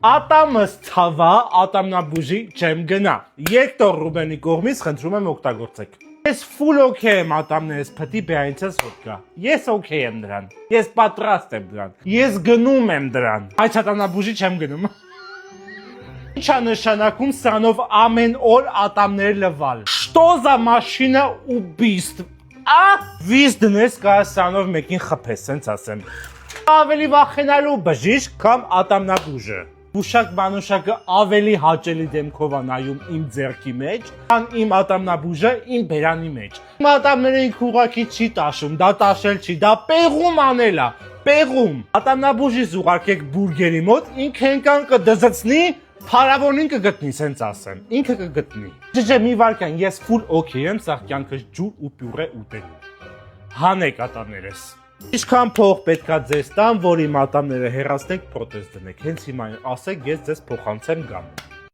Ատամս ցավա, ատամնաբուժի չեմ գնա։ Երկտոր Ռուբենի կողմից խնդրում եմ օգտագործեք։ Ես full okay եմ ատամներս փտի բեայնցես ոտկա։ Ես okay եմ դրան։ Ես պատրաստ եմ դրան։ Ես գնում եմ դրան։ Այս ատամնաբուժի չեմ գնում։ Ինչա նշանակում սրանով ամեն օր ատամներ լվալ։ Что за машина убийств։ Վիզ դնես կա սրանով մեկին խփես, սենց ասեմ։ Ավելի վախենալու բժիշկ կամ ատամնաբուժը։ Բուշակ մանուշակը ավելի հաճելի դեմքով է նայում իմ ձեռքի մեջ, քան իմ ատամնաբուժը իմ բերանի մեջ։ Իմ ատամները ինքը ուղղակի չի տաշում, դա տաշել չի, դա պեղում անել է, պեղում։ Ատամնաբուժից ուղարկեք բուրգերի մոտ, ինքը ենքան կդզծնի, փարավոնին կգտնի, սենց ասեմ, ինքը կգտնի։ Ջջե մի վարքան, ես full okay եմ, սաղ կյանքս ջուր ու պյուրե ուտելու։ Հանեք ատամներս։ Ինչքան փող պետքա ձեզ տամ, որ իմ ատամները հեռացնեք, պրոթեզ դնեք։ Հենց հիմա ասեք, ես ձեզ փոխանցեմ գամ։